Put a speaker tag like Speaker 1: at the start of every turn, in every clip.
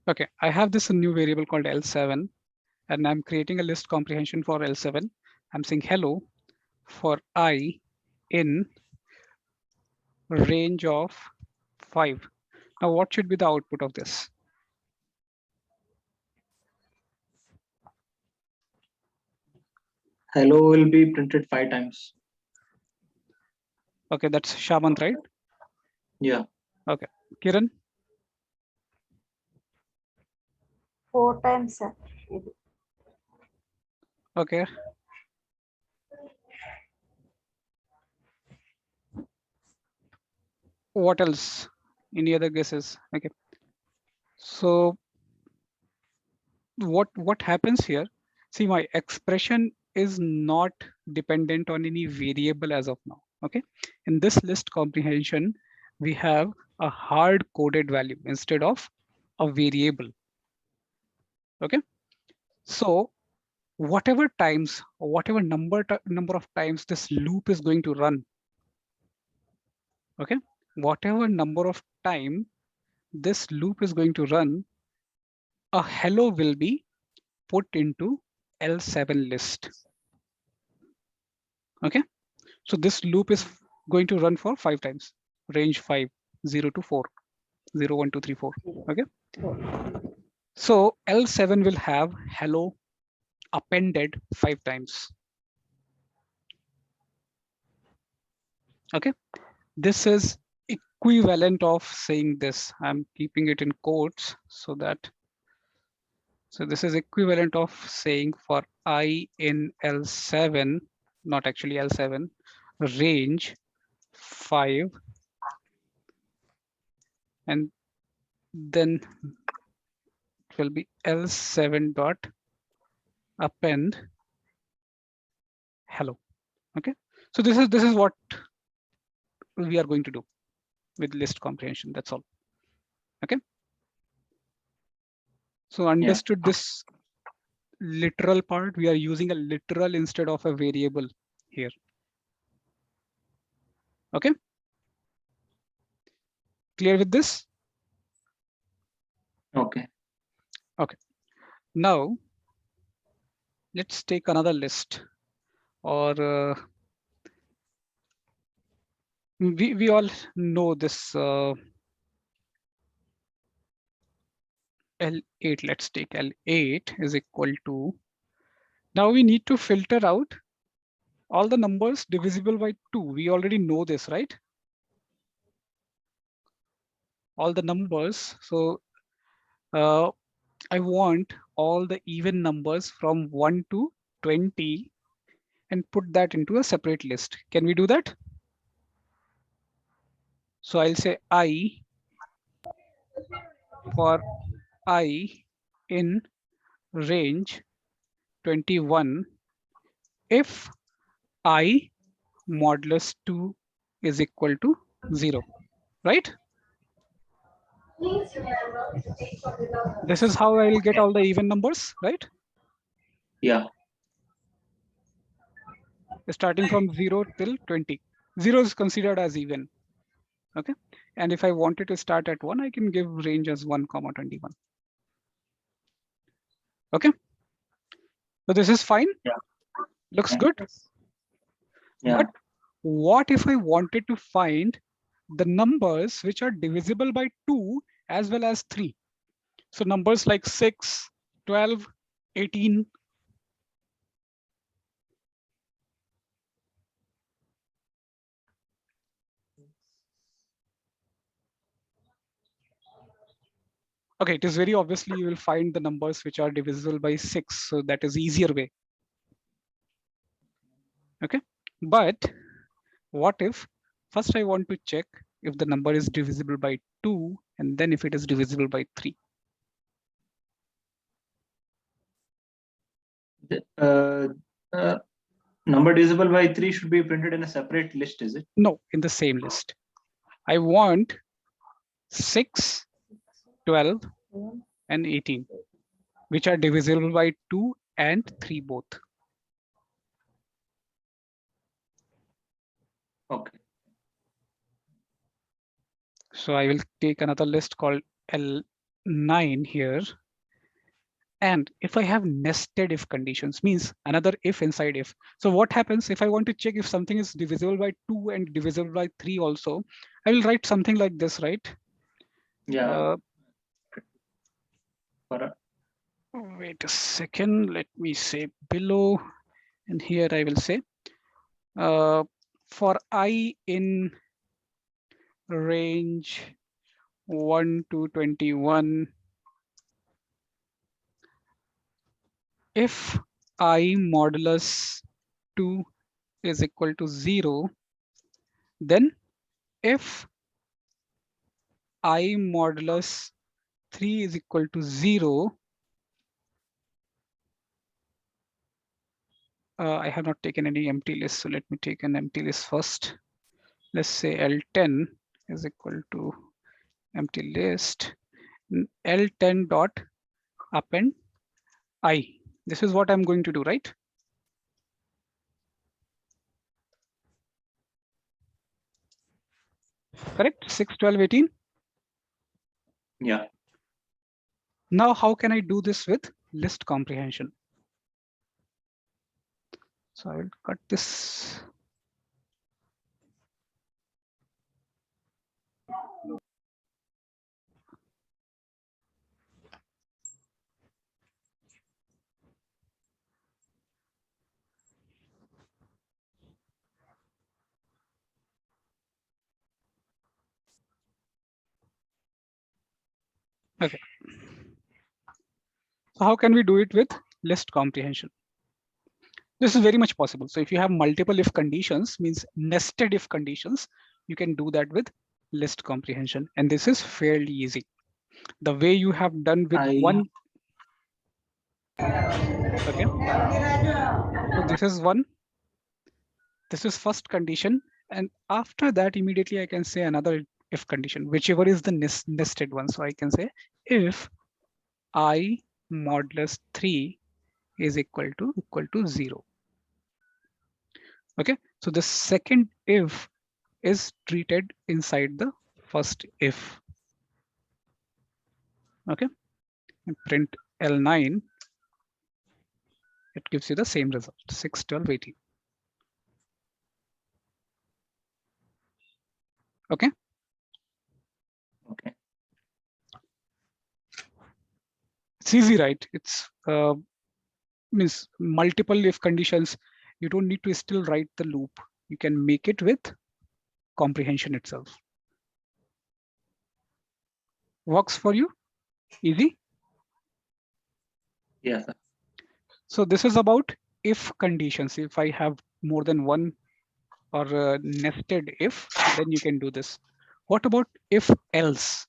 Speaker 1: Okay, I have this new variable called L7, and I'm creating a list comprehension for L7. I'm saying hello for I in range of 5. Now, what should be the output of this?
Speaker 2: Hello will be printed 5 times.
Speaker 1: Okay, that's Shamant, right?
Speaker 2: Yeah.
Speaker 1: Okay, Kiran.
Speaker 3: 4 times, sir.
Speaker 1: Okay. What else? Any other guesses? Okay. So what happens here? See, my expression is not dependent on any variable as of now. Okay. In this list comprehension, we have a hard coded value instead of a variable. Okay. So whatever times, or whatever number of times this loop is going to run, okay, whatever number of time this loop is going to run, a hello will be put into L7 list. Okay, so this loop is going to run for 5 times, range 5, 0 to 4, 0, 1, 2, 3, 4. Okay, so L7 will have hello appended 5 times. Okay, this is equivalent of saying this. I'm keeping it in quotes so that, so this is equivalent of saying for I in L7, not actually L7, range 5, and then it will be L7 dot append hello. Okay, so this is what we are going to do with list comprehension. That's all. Okay, so
Speaker 2: Yeah.
Speaker 1: understood this literal part. We are using a literal instead of a variable here. Okay, clear with this?
Speaker 2: Okay.
Speaker 1: Okay, now let's take another list, or we all know this L8. Let's take L8 is equal to, now we need to filter out all the numbers divisible by 2. We already know this, right? All the numbers. So I want all the even numbers from 1 to 20 and put that into a separate list. Can we do that? So I'll say I for I in range 21 if I modulus 2 is equal to 0, right? This is how I'll get all the even numbers, right?
Speaker 2: Yeah.
Speaker 1: Starting from 0 till 20. 0 is considered as even. Okay. And if I wanted to start at 1, I can give range as 1, 21. Okay. So this is fine.
Speaker 2: Yeah.
Speaker 1: Looks
Speaker 2: Yeah.
Speaker 1: good.
Speaker 2: Yeah.
Speaker 1: But what if I wanted to find the numbers which are divisible by 2 as well as 3? So numbers like 6, 12, 18. Okay, it is very obviously you will find the numbers which are divisible by 6. So that is easier way. Okay, but what if first I want to check if the number is divisible by 2 and then if it is divisible by 3.
Speaker 2: The, number divisible by 3 should be printed in a separate list, is it?
Speaker 1: No, in the same list. I want 6, 12, and 18, which are divisible by 2 and 3 both.
Speaker 2: Okay.
Speaker 1: So I will take another list called L9. 9 here. And if I have nested if conditions, means another if inside if. So what happens if I want to check if something is divisible by 2 and divisible by 3 also? I will write something like this, right?
Speaker 2: Yeah.
Speaker 1: Wait a second. Let me say below. And here I will say for I in range 1 to 21, if I modulus 2 is equal to 0, then if I modulus 3 is equal to 0, I have not taken any empty list, so let me take an empty list first. Let's say L10 is equal to empty list, L10 dot append I. This is what I'm going to do, right? Correct? 6, 12, 18.
Speaker 2: Yeah.
Speaker 1: Now, how can I do this with list comprehension? So I will cut this. Okay. So how can we do it with list comprehension? This is very much possible. So if you have multiple if conditions, means nested if conditions, you can do that with list comprehension. And this is fairly easy. The way you have done with one. Okay. So this is one. This is first condition. And after that, immediately I can say another if condition, whichever is the nested one. So I can say if I modulus 3 is equal to 0. Okay, so the second if is treated inside the first if. Okay, and print L9, it gives you the same result, 6, 12, 18. Okay.
Speaker 2: Okay.
Speaker 1: It's easy, right? It's means multiple if conditions. You don't need to still write the loop. You can make it with comprehension itself. Works for you? Easy?
Speaker 2: Yes.
Speaker 1: So this is about if conditions. If I have more than one or nested if, then you can do this. What about if else?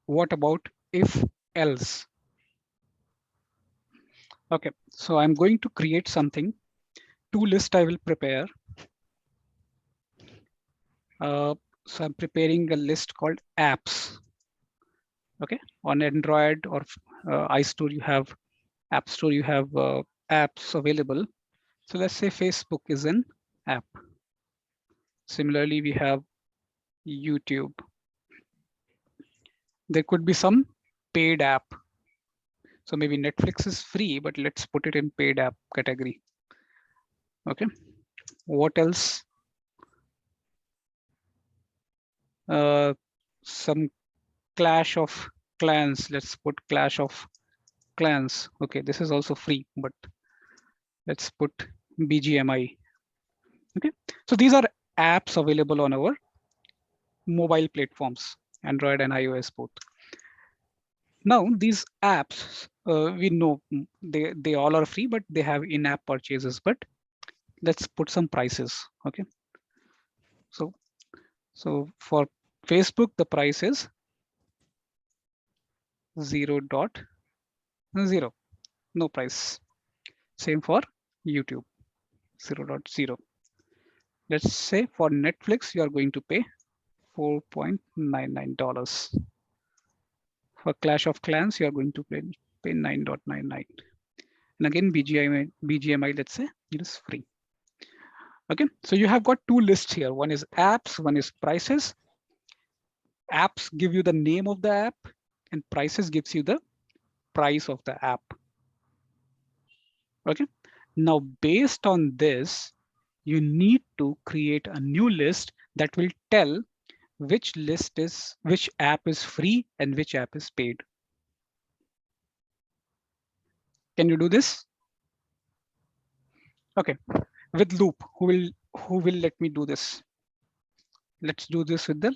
Speaker 1: What about if else? Okay, so I'm going to create something. Two lists I will prepare. So I'm preparing a list called apps. Okay, on Android or iStore, you have App Store, you have apps available. So let's say Facebook is an app. Similarly, we have YouTube. There could be some paid app. So maybe Netflix is free, but let's put it in paid app category. Okay, what else? Some Clash of Clans. Let's put Clash of Clans. Okay, this is also free, but let's put BGMI. Okay, so these are apps available on our mobile platforms, Android and iOS both. Now these apps, we know they all are free, but they have in-app purchases. But let's put some prices. Okay, so for Facebook, the price is 0.0, no price. Same for YouTube, 0.0. Let's say for Netflix, you are going to pay $4.99. For Clash of Clans, you are going to pay 9.99. And again, BGMI, let's say it is free. Okay, so you have got two lists here. One is apps, one is prices. Apps give you the name of the app, and prices gives you the price of the app. Okay, now based on this, you need to create a new list that will tell which app is free and which app is paid. Can you do this? Okay, with loop, who will let me do this? Let's do this with the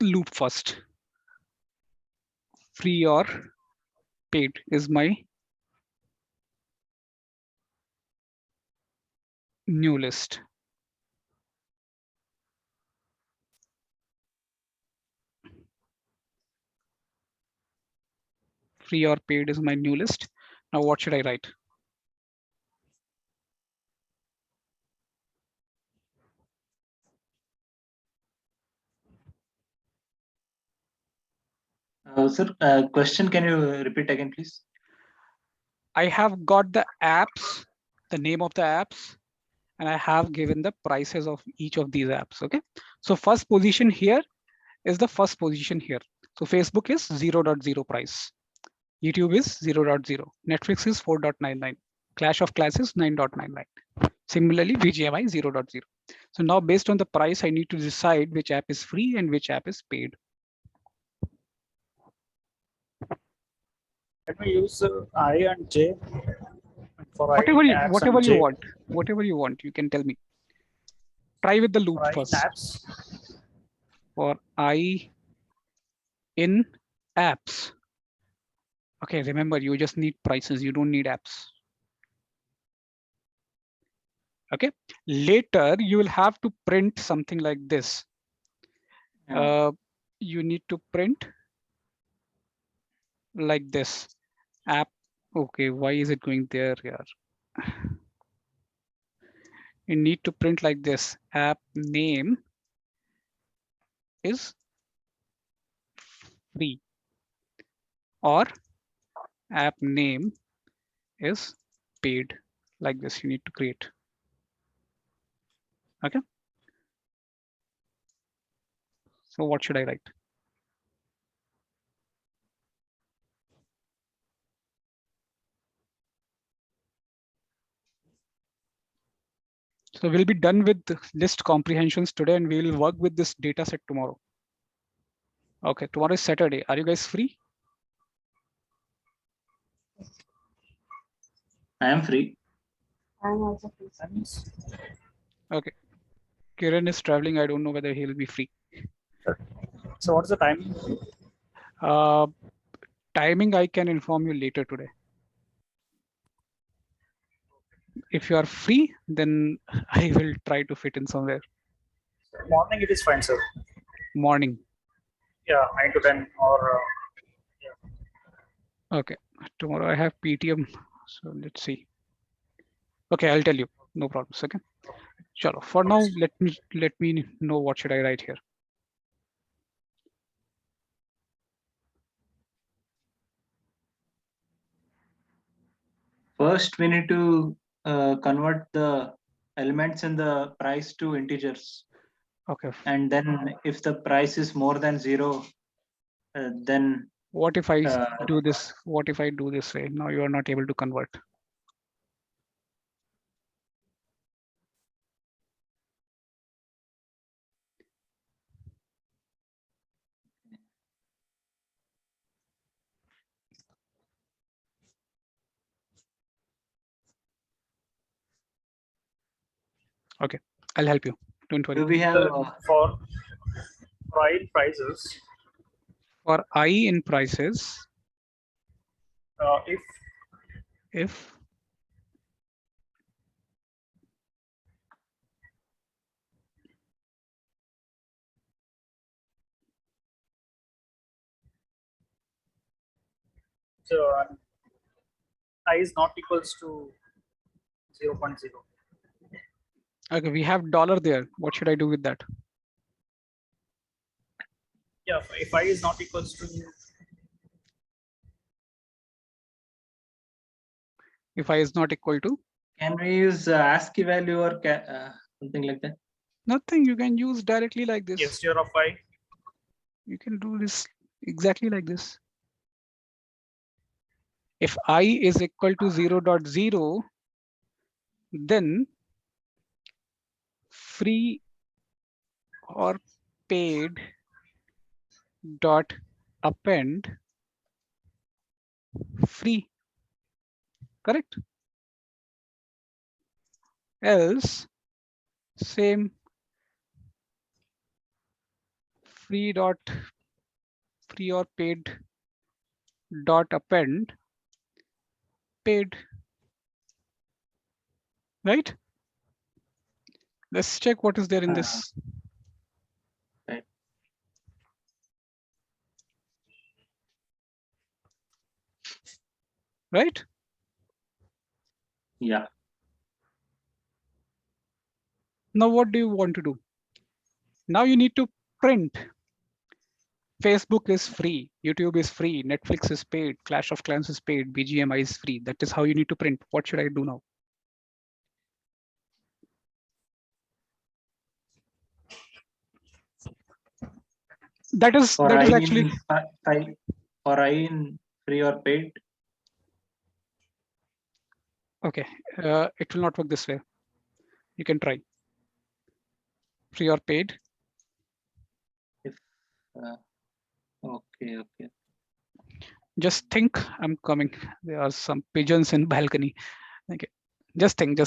Speaker 1: loop first. Free or paid is my new list. Free or paid is my new list. Now what should I write?
Speaker 2: Sir, question, can you repeat again, please?
Speaker 1: I have got the apps, the name of the apps, and I have given the prices of each of these apps. Okay, so first position here is the first position here. So Facebook is 0.0 price. YouTube is 0.0. Netflix is 4.99. Clash of Clans is 9.99. Similarly, VGMI 0.0. So now based on the price, I need to decide which app is free and which app is paid.
Speaker 3: Let me use I and J for
Speaker 1: Whatever
Speaker 3: I
Speaker 1: you,
Speaker 3: apps
Speaker 1: whatever
Speaker 3: and
Speaker 1: you
Speaker 3: J
Speaker 1: want, whatever you want, you can tell me. Try with the loop
Speaker 3: for I in
Speaker 1: first.
Speaker 3: apps.
Speaker 1: For I in apps. Okay, remember, you just need prices. You don't need apps. Okay, later you will have to print something like this. You need to print like this app. Okay, why is it going there here? You need to print like this. App name is free or app name is paid. Like this, you need to create. Okay. So what should I write? So we'll be done with list comprehensions today, and we will work with this data set tomorrow. Okay, tomorrow is Saturday. Are you guys free?
Speaker 2: I am free.
Speaker 4: I'm also free.
Speaker 1: Okay. Kiran is traveling. I don't know whether he'll be free.
Speaker 3: So what's the time?
Speaker 1: Timing I can inform you later today. If you are free, then I will try to fit in somewhere.
Speaker 3: Morning it is fine, sir.
Speaker 1: Morning.
Speaker 3: Yeah, 9 to 10 or
Speaker 1: Okay. Tomorrow I have PTM. So let's see. Okay, I'll tell you. No problems. Okay. Chalo. For now, let me know what should I write here.
Speaker 2: First, we need to convert the elements in the price to integers.
Speaker 1: Okay.
Speaker 2: And then if the price is more than 0, then
Speaker 1: what if I do this? What if I do this way? Now you are not able to convert. Okay, I'll help you. Don't worry.
Speaker 2: do we have
Speaker 3: for I prices.
Speaker 1: For I in prices, if
Speaker 3: I is not equals to 0.0.
Speaker 1: okay, we have dollar there. What should I do with that?
Speaker 3: Yeah, if I is not equals to
Speaker 1: If I is not equal to
Speaker 2: Can we use ASCII value or something like that?
Speaker 1: Nothing, you can use directly like this.
Speaker 3: Gesture of I.
Speaker 1: You can do this exactly like this. If I is equal to 0.0, then free or paid dot append free, correct? Else same free or paid dot append paid, right? Let's check what is there in this.
Speaker 2: Right.
Speaker 1: Right?
Speaker 2: Yeah.
Speaker 1: Now what do you want to do? Now you need to print. Facebook is free, YouTube is free, Netflix is paid, Clash of Clans is paid, BGMI is free. That is how you need to print. What should I do now? That is actually
Speaker 2: for I in free or paid.
Speaker 1: okay. It will not work this way. You can try free or paid.
Speaker 2: If okay.
Speaker 1: Just think, I'm coming. There are some pigeons in balcony. Okay, just think.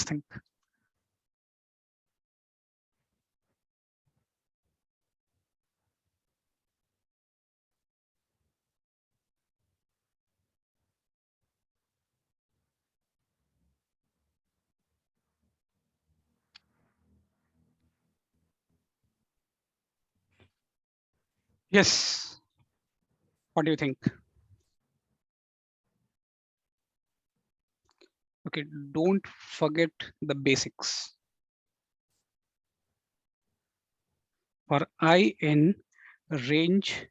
Speaker 1: Yes. What do you think? Okay, don't forget the basics. For I in range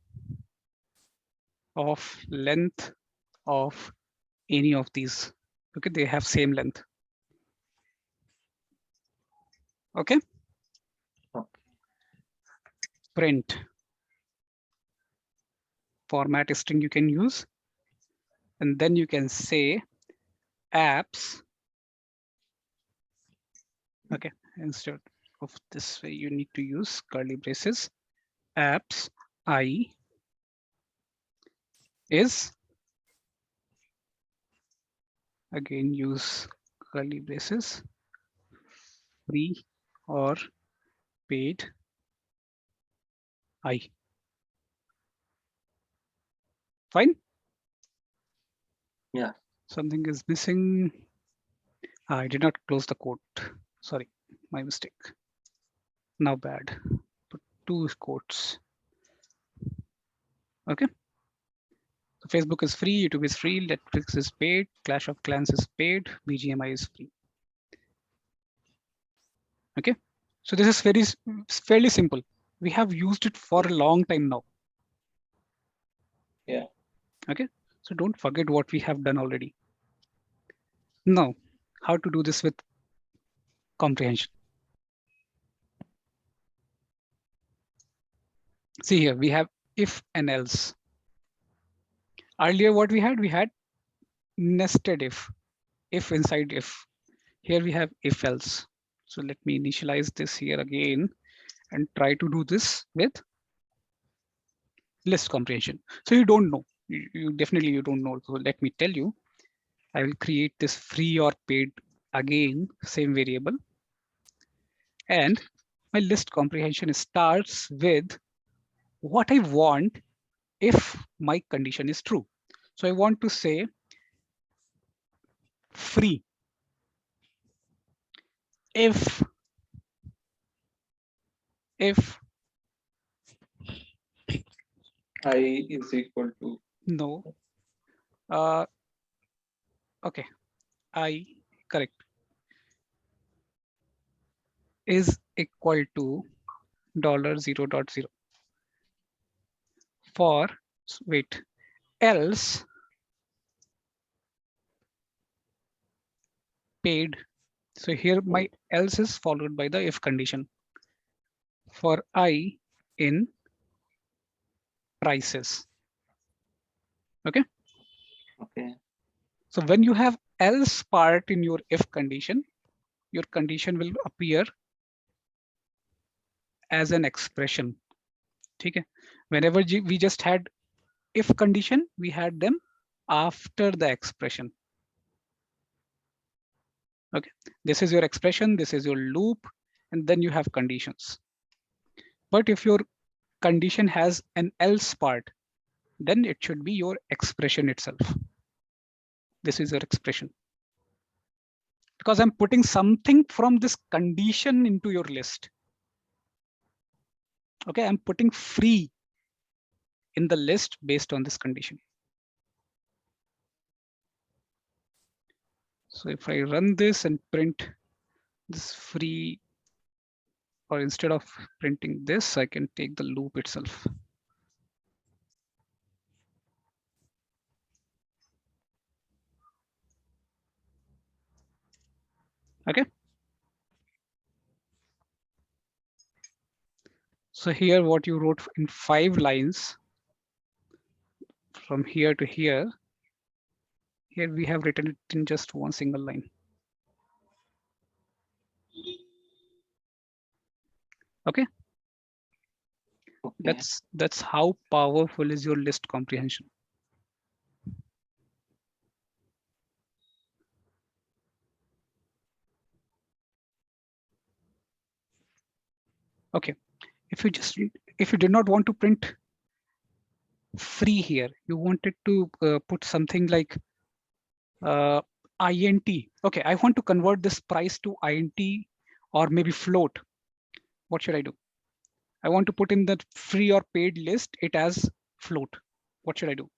Speaker 1: of length of any of these. Okay, they have same length. Okay. Print format string you can use, and then you can say apps. Okay, instead of this way, you need to use curly braces. Apps I is, again use curly braces, free or paid I. Fine.
Speaker 2: Yeah.
Speaker 1: Something is missing. I did not close the quote. Sorry, my mistake. Now bad. Put two quotes. Okay. So Facebook is free, YouTube is free, Netflix is paid, Clash of Clans is paid, BGMI is free. Okay. So this is fairly simple. We have used it for a long time now.
Speaker 2: Yeah.
Speaker 1: Okay. So don't forget what we have done already. Now, how to do this with comprehension? See here, we have if and else. Earlier, what we had nested if inside if. Here we have if else. So let me initialize this here again and try to do this with list comprehension. So you don't know, you definitely you don't know. So let me tell you, I will create this free or paid again, same variable. And my list comprehension starts with what I want if my condition is true. So I want to say free if
Speaker 2: I is equal to
Speaker 1: no, okay, I correct is equal to $0.0 for wait else paid So here my else is followed by the if condition for I in prices. Okay.
Speaker 2: Okay.
Speaker 1: So when you have else part in your if condition, your condition will appear as an expression. Okay. Whenever we just had if condition, we had them after the expression. Okay. This is your expression. This is your loop. And then you have conditions. But if your condition has an else part, then it should be your expression itself. This is your expression. Because I'm putting something from this condition into your list. Okay, I'm putting free in the list based on this condition. So if I run this and print this free, or instead of printing this, I can take the loop itself. Okay. So here what you wrote in 5 lines from here to here, here we have written it in just one single line. Okay.
Speaker 2: Okay.
Speaker 1: That's how powerful is your list comprehension. Okay. If you did not want to print free here, you wanted to put something like int. Okay, I want to convert this price to int or maybe float. What should I do? I want to put in the free or paid list it as float. What should I do?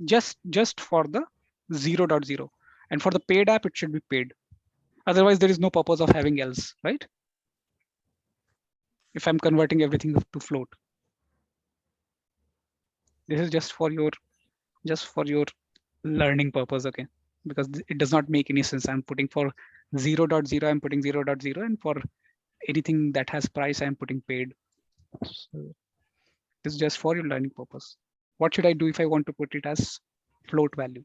Speaker 1: Just for the 0.0, and for the paid app it should be paid. Otherwise there is no purpose of having else, right? If I'm converting everything to float. This is just for your learning purpose, okay? Because it does not make any sense. I'm putting for 0.0, I'm putting 0.0, and for anything that has price, I'm putting paid. So this is just for your learning purpose. What should I do if I want to put it as float value?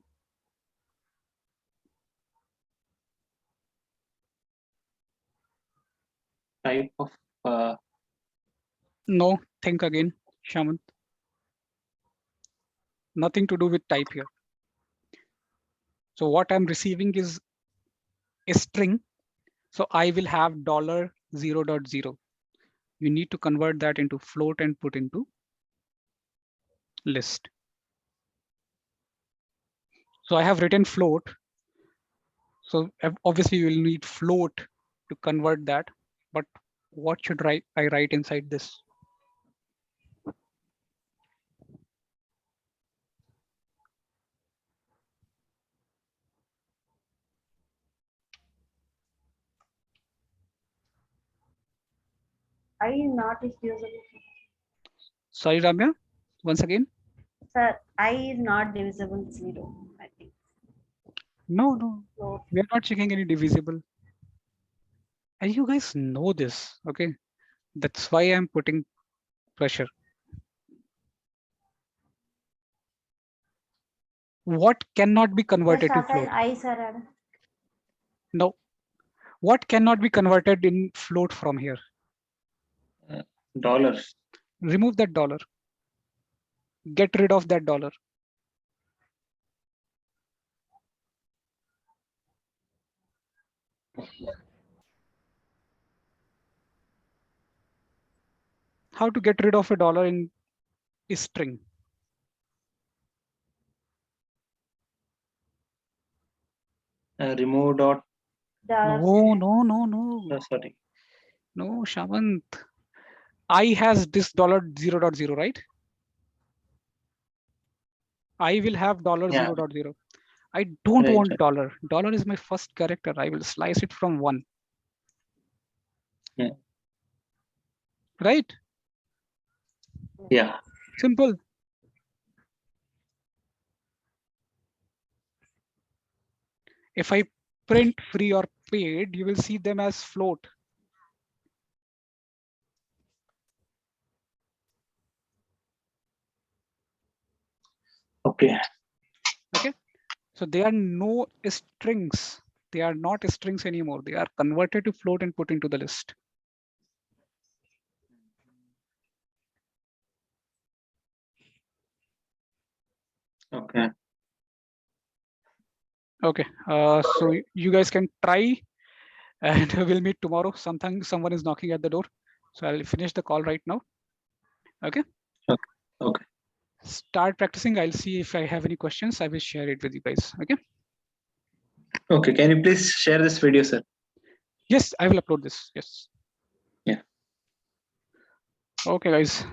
Speaker 2: Type of
Speaker 1: No, think again, Shamant. Nothing to do with type here. So what I'm receiving is a string. So I will have $0.0. You need to convert that into float and put into list. So I have written float. So obviously you will need float to convert that. But what should I write inside this?
Speaker 4: I is not is divisible.
Speaker 1: Sorry, Ramya, once again.
Speaker 4: Sir, I is not divisible 0, I think.
Speaker 1: No,
Speaker 4: So
Speaker 1: we are not checking any divisible. And you guys know this, okay? That's why I'm putting pressure. What cannot be
Speaker 4: just
Speaker 1: converted to
Speaker 4: assign
Speaker 1: float?
Speaker 4: I, sir.
Speaker 1: No. What cannot be converted in float from here?
Speaker 2: dollars.
Speaker 1: Remove that dollar. Get rid of that dollar. How to get rid of a dollar in a string?
Speaker 2: Remove dot.
Speaker 4: Dollars.
Speaker 1: No.
Speaker 2: Sorry.
Speaker 1: No, Shamant. I has this $0.0, right? I will have
Speaker 2: Yeah.
Speaker 1: $0.0. I don't
Speaker 2: Right.
Speaker 1: want dollar. Dollar is my first character. I will slice it from 1.
Speaker 2: Yeah.
Speaker 1: Right?
Speaker 2: Yeah.
Speaker 1: Simple. If I print free or paid, you will see them as float.
Speaker 2: Okay.
Speaker 1: Okay. So they are no strings. They are not strings anymore. They are converted to float and put into the list.
Speaker 2: Okay.
Speaker 1: Okay. So you guys can try, and we'll meet tomorrow. Someone is knocking at the door. So I'll finish the call right now. Okay.
Speaker 2: Okay. Okay.
Speaker 1: Start practicing. I'll see if I have any questions. I will share it with you guys. Okay.
Speaker 2: Okay. Can you please share this video, sir?
Speaker 1: Yes, I will upload this. Yes.
Speaker 2: Yeah.
Speaker 1: Okay, guys.